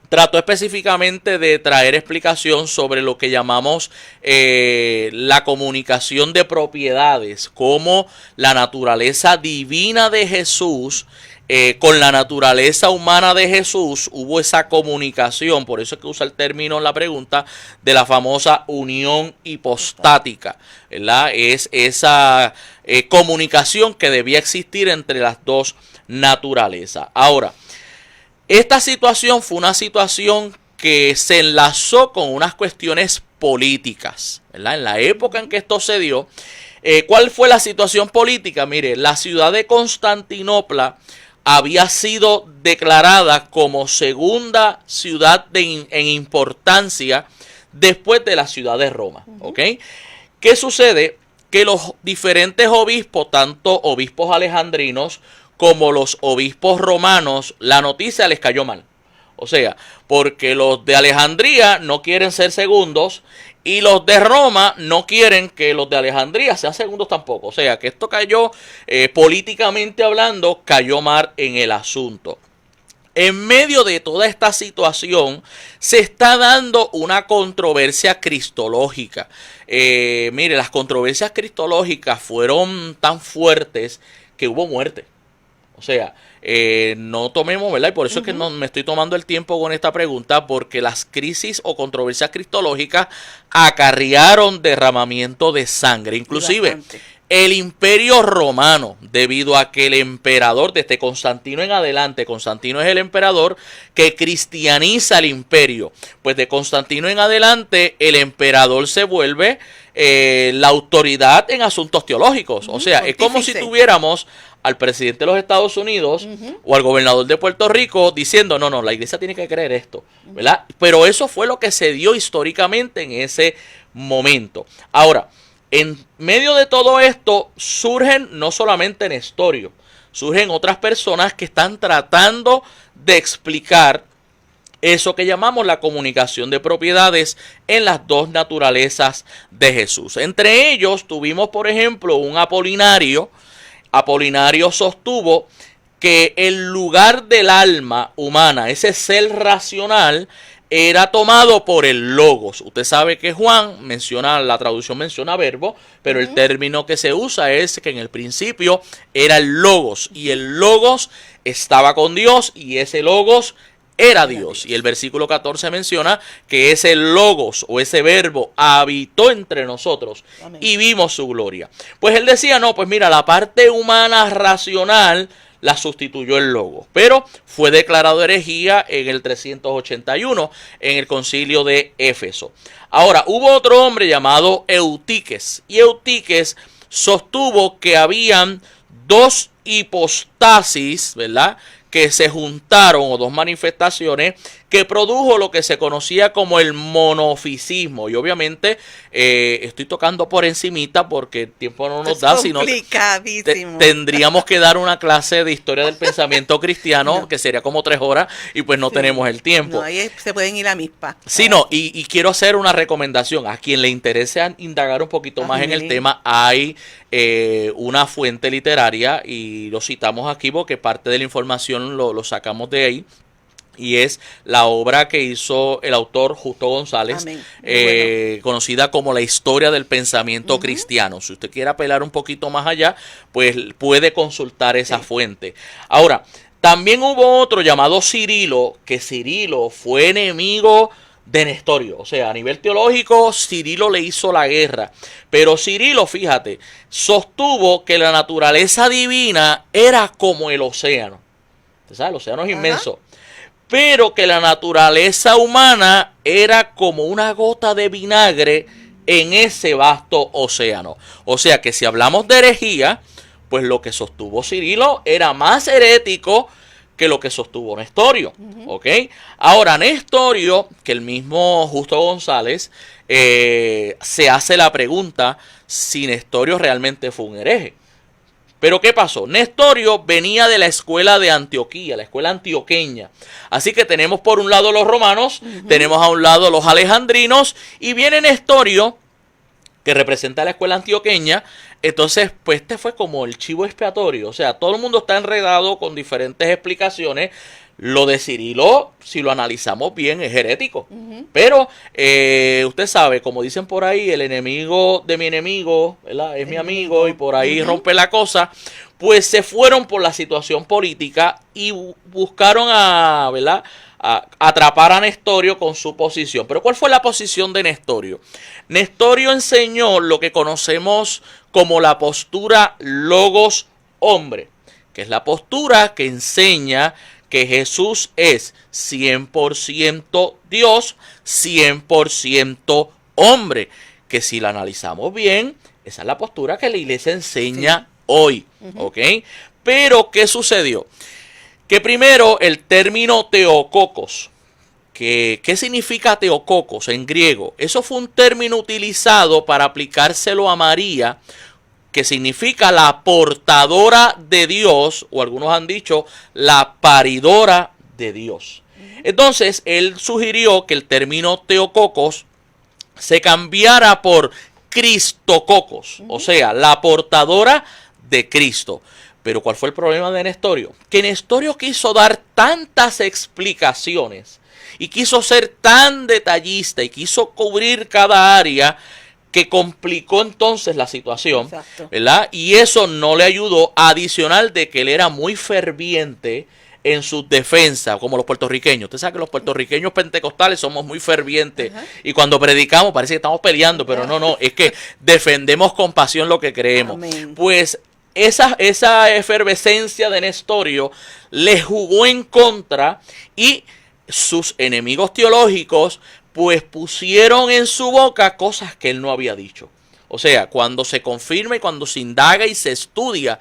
trató específicamente de traer explicación sobre lo que llamamos la comunicación de propiedades, cómo la naturaleza divina de Jesús con la naturaleza humana de Jesús hubo esa comunicación. Por eso es que usa el término en la pregunta de la famosa unión hipostática, ¿verdad? Es esa comunicación que debía existir entre las dos naturalezas. Ahora, esta situación fue una situación que se enlazó con unas cuestiones políticas, ¿verdad? En la época en que esto se dio, ¿cuál fue la situación política? Mire, la ciudad de Constantinopla había sido declarada como segunda ciudad en importancia después de la ciudad de Roma, ¿ok? ¿Qué sucede? Que los diferentes obispos, tanto obispos alejandrinos como los obispos romanos, la noticia les cayó mal. O sea, porque los de Alejandría no quieren ser segundos y los de Roma no quieren que los de Alejandría sean segundos tampoco. O sea, que esto cayó, políticamente hablando, cayó mal en el asunto. En medio de toda esta situación se está dando una controversia cristológica. Mire, las controversias cristológicas fueron tan fuertes que hubo muerte. O sea, no tomemos, ¿verdad? Y por eso es que no me estoy tomando el tiempo con esta pregunta, porque las crisis o controversias cristológicas acarrearon derramamiento de sangre. Inclusive, el Imperio Romano, debido a que el emperador, desde Constantino en adelante, Constantino es el emperador que cristianiza el imperio, pues de Constantino en adelante el emperador se vuelve la autoridad en asuntos teológicos. O sea, es como si tuviéramos al presidente de los Estados Unidos o al gobernador de Puerto Rico diciendo, no, la iglesia tiene que creer esto, ¿verdad? Pero eso fue lo que se dio históricamente en ese momento. Ahora, en medio de todo esto surgen no solamente Nestorio, surgen otras personas que están tratando de explicar eso que llamamos la comunicación de propiedades en las dos naturalezas de Jesús. Entre ellos tuvimos, por ejemplo, un Apolinario. Apolinario sostuvo que el lugar del alma humana, ese ser racional, era tomado por el logos. Usted sabe que Juan menciona, la traducción menciona verbo, pero el término que se usa es que en el principio era el logos, y el logos estaba con Dios, y ese logos era Dios. Y el versículo 14 menciona que ese logos o ese verbo habitó entre nosotros. Amén. Y vimos su gloria. Pues él decía, no, pues mira, la parte humana racional la sustituyó el logos, pero fue declarado herejía en el 381 en el concilio de Éfeso. Ahora, hubo otro hombre llamado Eutiques, y Eutiques sostuvo que habían dos hipostasis, ¿verdad?, que se juntaron, o dos manifestaciones que produjo lo que se conocía como el monofisismo. Y obviamente estoy tocando por encimita porque el tiempo no nos da, sino tendríamos que dar una clase de historia del pensamiento cristiano que sería como 3 horas y pues no tenemos el tiempo. No, ahí se pueden ir a mispa. Sí, no, y quiero hacer una recomendación. A quien le interese indagar un poquito más en el tema, hay una fuente literaria y lo citamos aquí porque parte de la información lo sacamos de ahí. Y es la obra que hizo el autor Justo González, conocida como La Historia del Pensamiento Cristiano. Si usted quiere apelar un poquito más allá, pues puede consultar esa fuente. Ahora, también hubo otro llamado Cirilo, que Cirilo fue enemigo de Nestorio. O sea, a nivel teológico, Cirilo le hizo la guerra. Pero Cirilo, fíjate, sostuvo que la naturaleza divina era como el océano. ¿Usted sabe? El océano es inmenso. Pero que la naturaleza humana era como una gota de vinagre en ese vasto océano. O sea que si hablamos de herejía, pues lo que sostuvo Cirilo era más herético que lo que sostuvo Nestorio. ¿Ok? Ahora, Nestorio, que el mismo Justo González, se hace la pregunta si Nestorio realmente fue un hereje. Pero ¿qué pasó? Nestorio venía de la escuela de Antioquía, la escuela antioqueña. Así que tenemos por un lado los romanos, tenemos a un lado los alejandrinos, y viene Nestorio, que representa la escuela antioqueña. Entonces, pues este fue como el chivo expiatorio. O sea, todo el mundo está enredado con diferentes explicaciones. Lo de Cirilo, si lo analizamos bien, es herético. Pero usted sabe, como dicen por ahí, el enemigo de mi enemigo, ¿verdad?, es mi amigo, y por ahí rompe la cosa. Pues se fueron por la situación política y buscaron ¿verdad?, a atrapar a Nestorio con su posición. Pero ¿cuál fue la posición de Nestorio? Nestorio enseñó lo que conocemos como la postura logos hombre, que es la postura que enseña que Jesús es 100% Dios, 100% hombre. Que si la analizamos bien, esa es la postura que la iglesia enseña hoy. ¿Ok? Pero, ¿qué sucedió? Que primero el término teokokos. ¿Qué significa teokokos en griego? Eso fue un término utilizado para aplicárselo a María, que significa la portadora de Dios, o algunos han dicho la paridora de Dios. Entonces, él sugirió que el término teokokos se cambiara por cristokokos, o sea, la portadora de Cristo. Pero ¿cuál fue el problema de Nestorio? Que Nestorio quiso dar tantas explicaciones y quiso ser tan detallista y quiso cubrir cada área, que complicó entonces la situación, ¿verdad? Y eso no le ayudó, adicional de que él era muy ferviente en su defensa, como los puertorriqueños. Usted sabe que los puertorriqueños pentecostales somos muy fervientes, y cuando predicamos parece que estamos peleando, pero no, es que defendemos con pasión lo que creemos. Amén. Pues esa efervescencia de Nestorio le jugó en contra, y sus enemigos teológicos pues pusieron en su boca cosas que él no había dicho. O sea, cuando se confirma y cuando se indaga y se estudia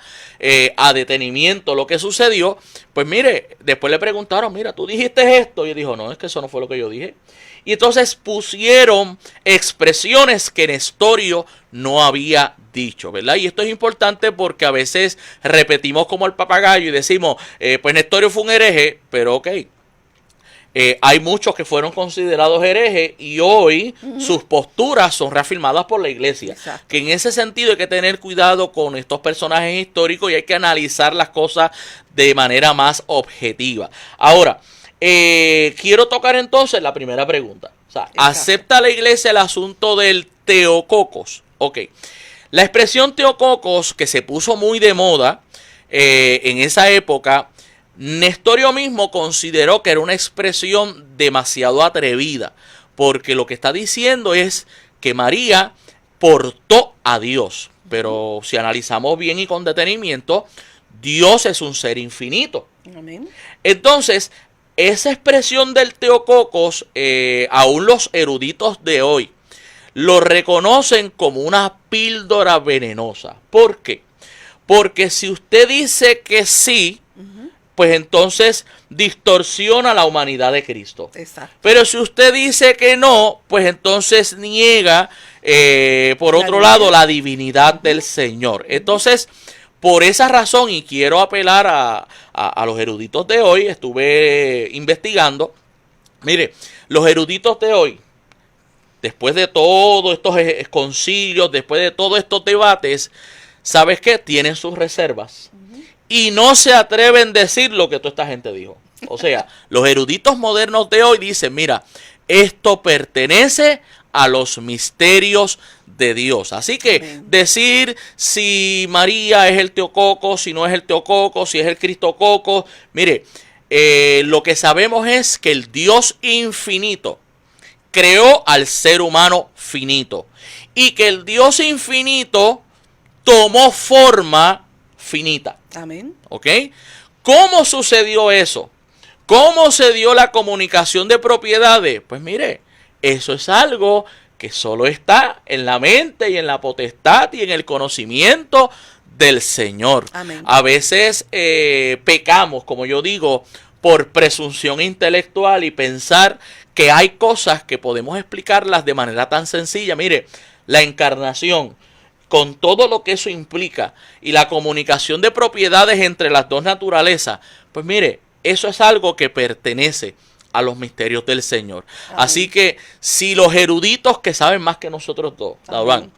a detenimiento lo que sucedió, pues mire, después le preguntaron, mira, tú dijiste esto, y él dijo, no, es que eso no fue lo que yo dije. Y entonces pusieron expresiones que Nestorio no había dicho, ¿verdad? Y esto es importante porque a veces repetimos como el papagayo y decimos, pues Nestorio fue un hereje, pero ok. Hay muchos que fueron considerados herejes y hoy sus posturas son reafirmadas por la iglesia. Exacto. Que en ese sentido hay que tener cuidado con estos personajes históricos y hay que analizar las cosas de manera más objetiva. Ahora, quiero tocar entonces la primera pregunta. O sea, ¿acepta la iglesia el asunto del teokokos? Ok. La expresión teokokos, que se puso muy de moda en esa época, Nestorio mismo consideró que era una expresión demasiado atrevida, porque lo que está diciendo es que María portó a Dios. Pero si analizamos bien y con detenimiento, Dios es un ser infinito. Amén. Entonces, esa expresión del teokokos, aún los eruditos de hoy lo reconocen como una píldora venenosa. ¿Por qué? Porque si usted dice que sí, pues entonces distorsiona la humanidad de Cristo. Exacto. Pero si usted dice que no, pues entonces niega, por otro lado, la divinidad del Señor. Entonces, por esa razón, y quiero apelar a los eruditos de hoy, estuve investigando. Mire, los eruditos de hoy, después de todos estos concilios, después de todos estos debates, ¿sabes qué? Tienen sus reservas. Y no se atreven a decir lo que toda esta gente dijo. O sea, los eruditos modernos de hoy dicen, mira, esto pertenece a los misterios de Dios. Así que decir si María es el teokokos, si no es el teokokos, si es el cristokokos, mire, lo que sabemos es que el Dios infinito creó al ser humano finito. Y que el Dios infinito tomó forma finita. Amén. ¿Ok? ¿Cómo sucedió eso? ¿Cómo se dio la comunicación de propiedades? Pues mire, eso es algo que solo está en la mente y en la potestad y en el conocimiento del Señor. Amén. A veces pecamos, como yo digo, por presunción intelectual y pensar que hay cosas que podemos explicarlas de manera tan sencilla. Mire, la encarnación, con todo lo que eso implica, y la comunicación de propiedades entre las dos naturalezas, pues mire, eso es algo que pertenece a los misterios del Señor. Amén. Así que si los eruditos que saben más que nosotros dos, Daurán,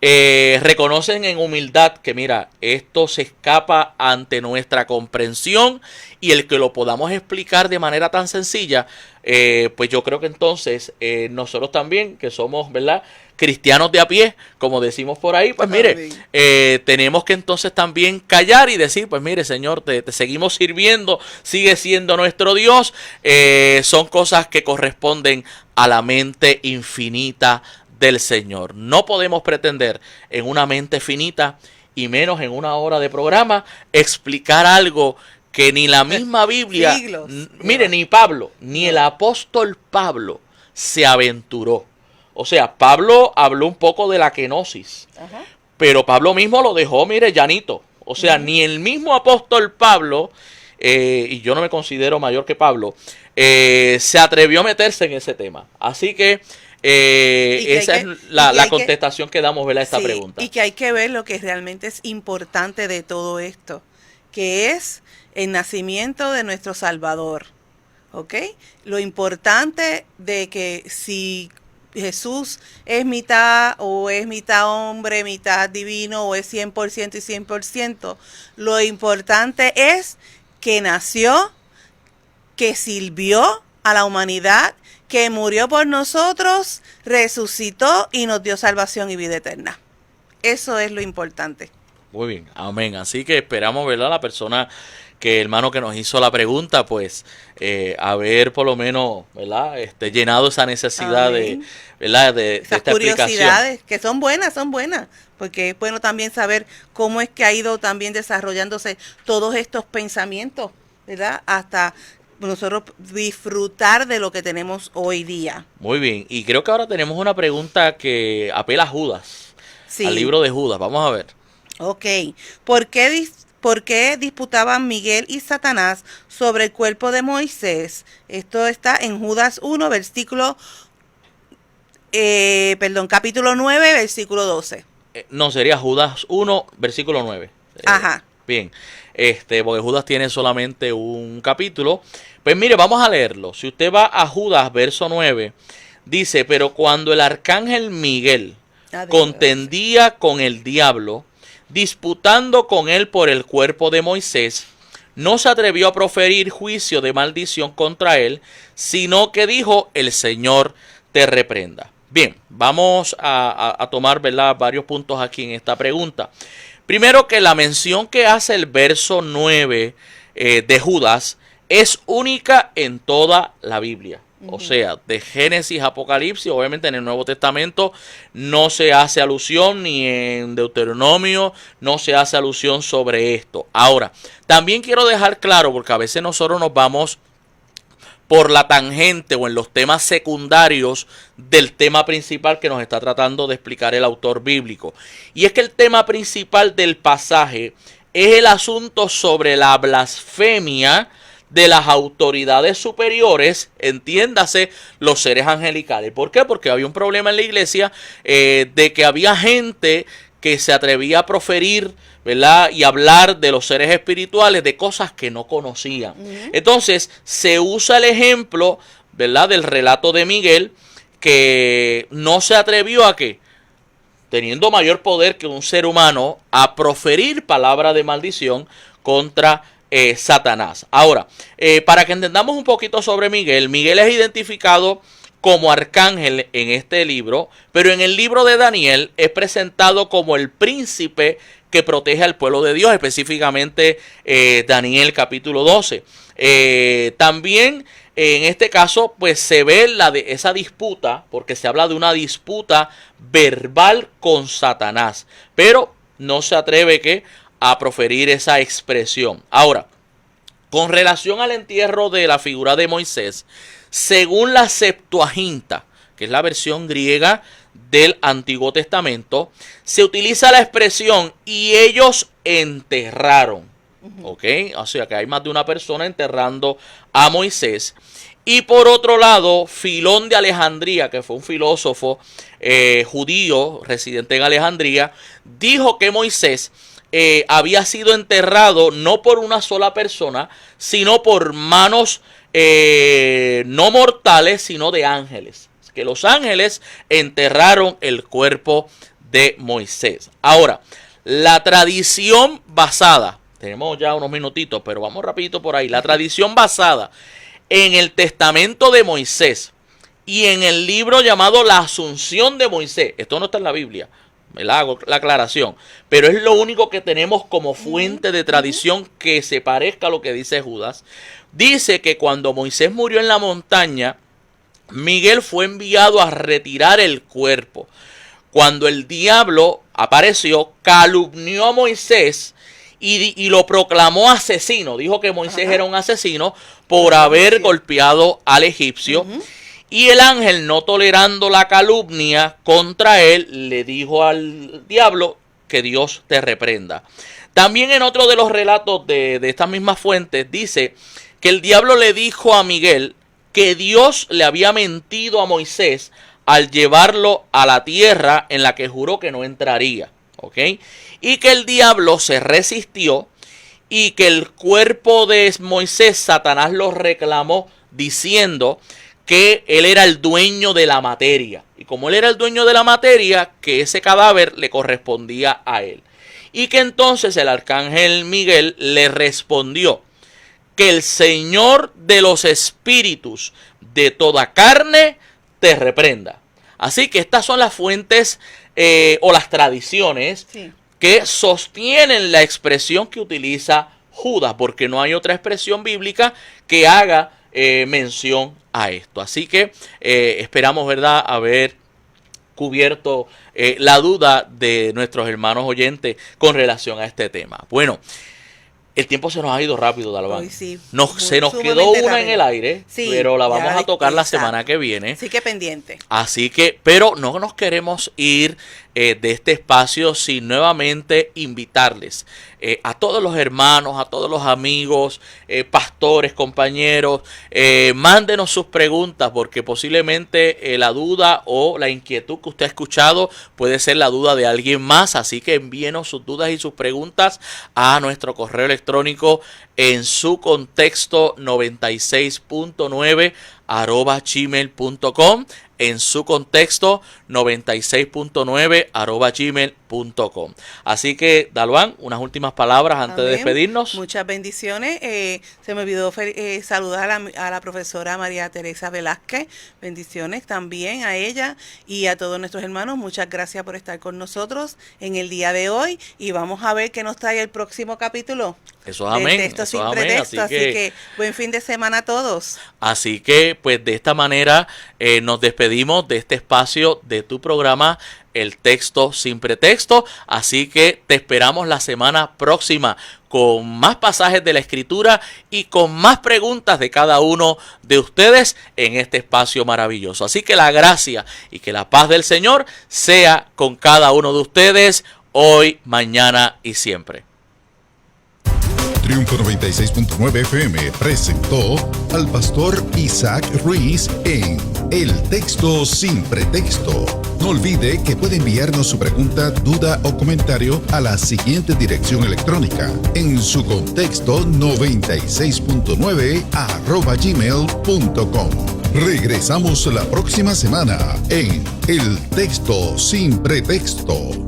reconocen en humildad que mira, esto se escapa ante nuestra comprensión, y el que lo podamos explicar de manera tan sencilla, pues yo creo que entonces nosotros también, que somos, ¿verdad?, cristianos de a pie, como decimos por ahí, pues mire, tenemos que entonces también callar y decir, pues mire, Señor, te seguimos sirviendo, sigue siendo nuestro Dios. Son cosas que corresponden a la mente infinita del Señor. No podemos pretender en una mente finita, y menos en una hora de programa, explicar algo que ni la misma Biblia, mire, ni Pablo, ni el apóstol Pablo se aventuró. O sea, Pablo habló un poco de la kenosis, pero Pablo mismo lo dejó, mire, llanito. O sea, ni el mismo apóstol Pablo, y yo no me considero mayor que Pablo, se atrevió a meterse en ese tema. Así que esa es la contestación que damos, ¿verdad?, a esta pregunta. Y que hay que ver lo que realmente es importante de todo esto, que es el nacimiento de nuestro Salvador. ¿Ok? Lo importante de que si Jesús es mitad o es mitad hombre, mitad divino, o es 100% y 100%, lo importante es que nació, que sirvió a la humanidad, que murió por nosotros, resucitó y nos dio salvación y vida eterna. Eso es lo importante. Muy bien, amén. Así que esperamos, ¿verdad?, la persona que hermano que nos hizo la pregunta, pues haber por lo menos, ¿verdad?, llenado esa necesidad de, ¿verdad?, de esta curiosidades explicación. que son buenas, porque es bueno también saber cómo es que ha ido también desarrollándose todos estos pensamientos, ¿verdad?, hasta nosotros disfrutar de lo que tenemos hoy día. Muy bien, y creo que ahora tenemos una pregunta que apela a Judas, al libro de Judas. Vamos a ver. Ok, ¿por qué disputaban Miguel y Satanás sobre el cuerpo de Moisés? Esto está en Judas 1, capítulo 9, versículo 12. No, sería Judas 1, versículo 9. Ajá. Bien, porque Judas tiene solamente un capítulo. Pues mire, vamos a leerlo. Si usted va a Judas, verso 9, dice, pero cuando el arcángel Miguel contendía con el diablo, disputando con él por el cuerpo de Moisés, no se atrevió a proferir juicio de maldición contra él, sino que dijo, el Señor te reprenda. Bien, vamos a tomar, ¿verdad?, varios puntos aquí en esta pregunta. Primero, que la mención que hace el verso 9 de Judas es única en toda la Biblia. O sea, de Génesis a Apocalipsis, obviamente en el Nuevo Testamento no se hace alusión, ni en Deuteronomio no se hace alusión sobre esto. Ahora, también quiero dejar claro, porque a veces nosotros nos vamos por la tangente o en los temas secundarios del tema principal que nos está tratando de explicar el autor bíblico. Y es que el tema principal del pasaje es el asunto sobre la blasfemia de las autoridades superiores, entiéndase, los seres angelicales. ¿Por qué? Porque había un problema en la iglesia de que había gente que se atrevía a proferir, ¿verdad?, y hablar de los seres espirituales, de cosas que no conocían. Entonces, se usa el ejemplo, ¿verdad?, del relato de Miguel, que no se atrevió a ¿qué?, teniendo mayor poder que un ser humano, a proferir palabra de maldición contra Satanás. Ahora, para que entendamos un poquito sobre Miguel, Miguel es identificado como arcángel en este libro, pero en el libro de Daniel es presentado como el príncipe que protege al pueblo de Dios, específicamente Daniel capítulo 12. También en este caso pues se ve esa disputa, porque se habla de una disputa verbal con Satanás, pero no se atreve a proferir esa expresión. Ahora, con relación al entierro de la figura de Moisés, según la Septuaginta, que es la versión griega del Antiguo Testamento, se utiliza la expresión y ellos enterraron. ¿Ok? O sea que hay más de una persona enterrando a Moisés. Y por otro lado, Filón de Alejandría, que fue un filósofo judío residente en Alejandría, dijo que Moisés había sido enterrado no por una sola persona, sino por manos no mortales, sino de ángeles. Que los ángeles enterraron el cuerpo de Moisés. Ahora, la tradición basada, tenemos ya unos minutitos, pero vamos rapidito por ahí. La tradición basada en el testamento de Moisés y en el libro llamado La Asunción de Moisés, esto no está en la Biblia, me la hago la aclaración, pero es lo único que tenemos como fuente de tradición que se parezca a lo que dice Judas. Dice que cuando Moisés murió en la montaña, Miguel fue enviado a retirar el cuerpo. Cuando el diablo apareció, calumnió a Moisés y lo proclamó asesino. Dijo que Moisés era un asesino por haber golpeado al egipcio. Y el ángel, no tolerando la calumnia contra él, le dijo al diablo que Dios te reprenda. También en otro de los relatos de estas mismas fuentes dice que el diablo le dijo a Miguel que Dios le había mentido a Moisés al llevarlo a la tierra en la que juró que no entraría. ¿Ok? Y que el diablo se resistió y que el cuerpo de Moisés, Satanás lo reclamó diciendo que él era el dueño de la materia. Y como él era el dueño de la materia, que ese cadáver le correspondía a él. Y que entonces el arcángel Miguel le respondió que el Señor de los espíritus de toda carne te reprenda. Así que estas son las fuentes o las tradiciones que sostienen la expresión que utiliza Judas, porque no hay otra expresión bíblica que haga mención a esto. Así que esperamos, ¿verdad?, haber cubierto la duda de nuestros hermanos oyentes con relación a este tema. Bueno, el tiempo se nos ha ido rápido, Dalván. Sí, se nos quedó una en el aire, pero la vamos a tocar la semana que viene. Así que pendiente. Así que, pero no nos queremos ir de este espacio sin nuevamente invitarles a todos los hermanos, a todos los amigos, pastores, compañeros, mándenos sus preguntas, porque posiblemente la duda o la inquietud que usted ha escuchado puede ser la duda de alguien más. Así que envíenos sus dudas y sus preguntas a nuestro correo electrónico en su contexto 96.9 @gmail.com, en su contexto 96.9 @gmail.com. Así que, Dalván, unas últimas palabras antes de despedirnos. Muchas bendiciones. Se me olvidó saludar a la profesora María Teresa Velázquez. Bendiciones también a ella y a todos nuestros hermanos. Muchas gracias por estar con nosotros en el día de hoy. Y vamos a ver qué nos trae el próximo capítulo. Eso es amén. Texto sin pretexto. Así que buen fin de semana a todos. Así que, pues de esta manera nos despedimos de este espacio de tu programa, El Texto sin Pretexto. Así que te esperamos la semana próxima con más pasajes de la Escritura y con más preguntas de cada uno de ustedes en este espacio maravilloso. Así que la gracia y que la paz del Señor sea con cada uno de ustedes hoy, mañana y siempre. Triunfo 96.9 FM presentó al pastor Isaac Ruiz en El Texto sin Pretexto. No olvide que puede enviarnos su pregunta, duda o comentario a la siguiente dirección electrónica: en su contexto 96.9 @gmail.com. Regresamos la próxima semana en El Texto sin Pretexto.